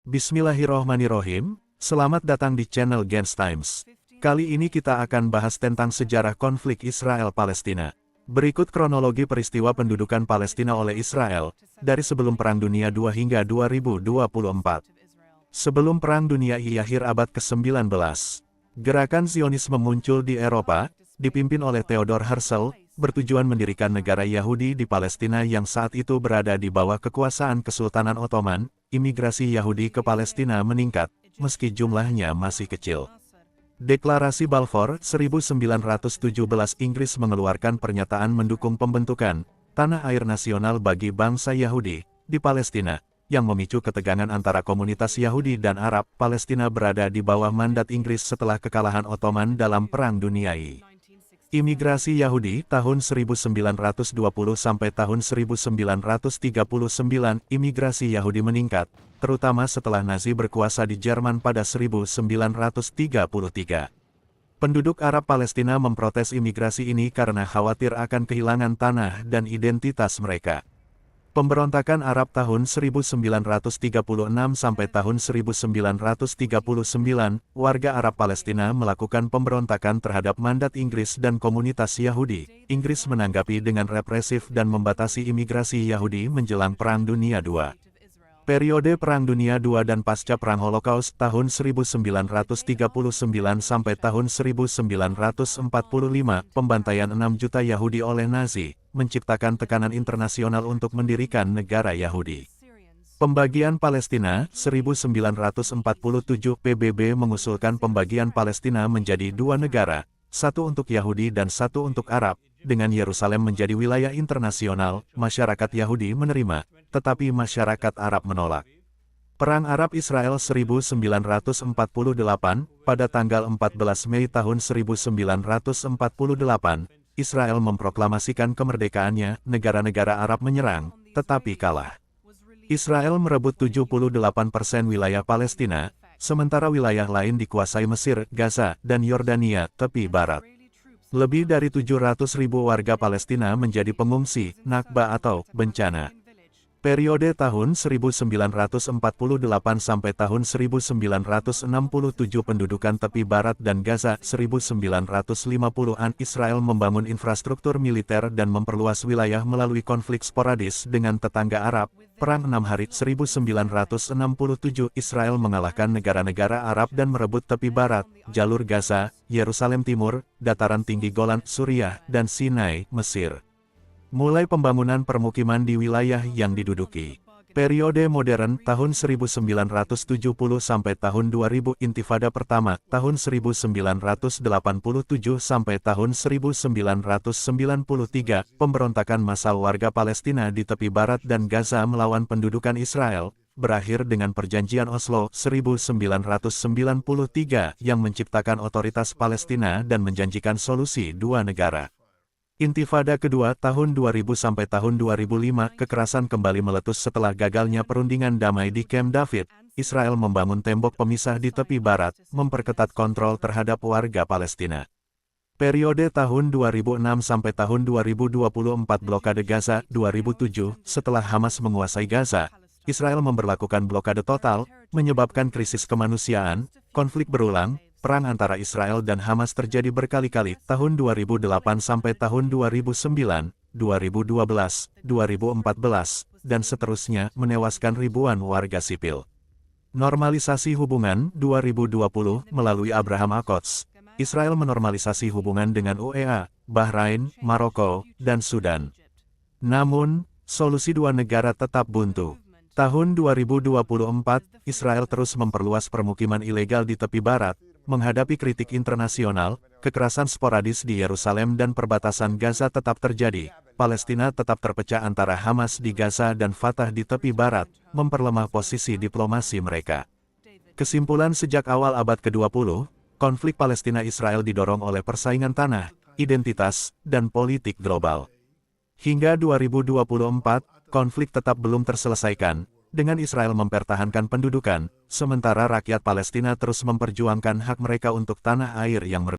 Bismillahirrohmanirrohim, selamat datang di channel Gens Times. Kali ini kita akan bahas tentang sejarah konflik Israel-Palestina. Berikut kronologi peristiwa pendudukan Palestina oleh Israel, dari sebelum Perang Dunia II hingga 2024. Sebelum Perang Dunia I akhir abad ke-19, gerakan Zionisme muncul di Eropa, dipimpin oleh Theodor Herzl, bertujuan mendirikan negara Yahudi di Palestina yang saat itu berada di bawah kekuasaan Kesultanan Ottoman. Imigrasi Yahudi ke Palestina meningkat, meski jumlahnya masih kecil. Deklarasi Balfour 1917 Inggris mengeluarkan pernyataan mendukung pembentukan tanah air nasional bagi bangsa Yahudi di Palestina, yang memicu ketegangan antara komunitas Yahudi dan Arab. Palestina berada di bawah mandat Inggris setelah kekalahan Ottoman dalam Perang Dunia I. Imigrasi Yahudi tahun 1920 sampai tahun 1939, imigrasi Yahudi meningkat, terutama setelah Nazi berkuasa di Jerman pada 1933. Penduduk Arab Palestina memprotes imigrasi ini karena khawatir akan kehilangan tanah dan identitas mereka. Pemberontakan Arab tahun 1936 sampai tahun 1939, warga Arab Palestina melakukan pemberontakan terhadap mandat Inggris dan komunitas Yahudi. Inggris menanggapi dengan represif dan membatasi imigrasi Yahudi menjelang Perang Dunia II. Periode Perang Dunia II dan pasca Perang Holocaust tahun 1939 sampai tahun 1945, pembantaian 6 juta Yahudi oleh Nazi, menciptakan tekanan internasional untuk mendirikan negara Yahudi. Pembagian Palestina 1947 PBB mengusulkan pembagian Palestina menjadi dua negara, satu untuk Yahudi dan satu untuk Arab, dengan Yerusalem menjadi wilayah internasional. Masyarakat Yahudi menerima, tetapi masyarakat Arab menolak. Perang Arab-Israel 1948, pada tanggal 14 Mei tahun 1948, Israel memproklamasikan kemerdekaannya. Negara-negara Arab menyerang, tetapi kalah. Israel merebut 78% wilayah Palestina, sementara wilayah lain dikuasai Mesir, Gaza, dan Yordania, tepi barat. Lebih dari 700.000 warga Palestina menjadi pengungsi, Nakba atau bencana. Periode tahun 1948 sampai tahun 1967, pendudukan tepi barat dan Gaza 1950-an. Israel membangun infrastruktur militer dan memperluas wilayah melalui konflik sporadis dengan tetangga Arab. Perang 6 Hari 1967, Israel mengalahkan negara-negara Arab dan merebut tepi barat, jalur Gaza, Yerusalem Timur, dataran tinggi Golan, Suriah, dan Sinai, Mesir. Mulai pembangunan permukiman di wilayah yang diduduki. Periode modern tahun 1970 sampai tahun 2000, Intifada pertama tahun 1987 sampai tahun 1993, pemberontakan massal warga Palestina di tepi barat dan Gaza melawan pendudukan Israel, berakhir dengan Perjanjian Oslo 1993 yang menciptakan otoritas Palestina dan menjanjikan solusi dua negara. Intifada kedua tahun 2000 sampai tahun 2005, kekerasan kembali meletus setelah gagalnya perundingan damai di Camp David. Israel membangun tembok pemisah di tepi barat, memperketat kontrol terhadap warga Palestina. Periode tahun 2006 sampai tahun 2024, blokade Gaza 2007, setelah Hamas menguasai Gaza, Israel memberlakukan blokade total, menyebabkan krisis kemanusiaan, konflik berulang. Perang antara Israel dan Hamas terjadi berkali-kali, tahun 2008 sampai tahun 2009, 2012, 2014, dan seterusnya, menewaskan ribuan warga sipil. Normalisasi hubungan 2020 melalui Abraham Accords. Israel menormalisasi hubungan dengan UEA, Bahrain, Maroko, dan Sudan. Namun, solusi dua negara tetap buntu. Tahun 2024, Israel terus memperluas permukiman ilegal di tepi barat. Menghadapi kritik internasional, kekerasan sporadis di Yerusalem dan perbatasan Gaza tetap terjadi. Palestina tetap terpecah antara Hamas di Gaza dan Fatah di tepi barat, memperlemah posisi diplomasi mereka. Kesimpulan, sejak awal abad ke-20, konflik Palestina-Israel didorong oleh persaingan tanah, identitas, dan politik global. Hingga 2024, konflik tetap belum terselesaikan, dengan Israel mempertahankan pendudukan, sementara rakyat Palestina terus memperjuangkan hak mereka untuk tanah air yang merdeka.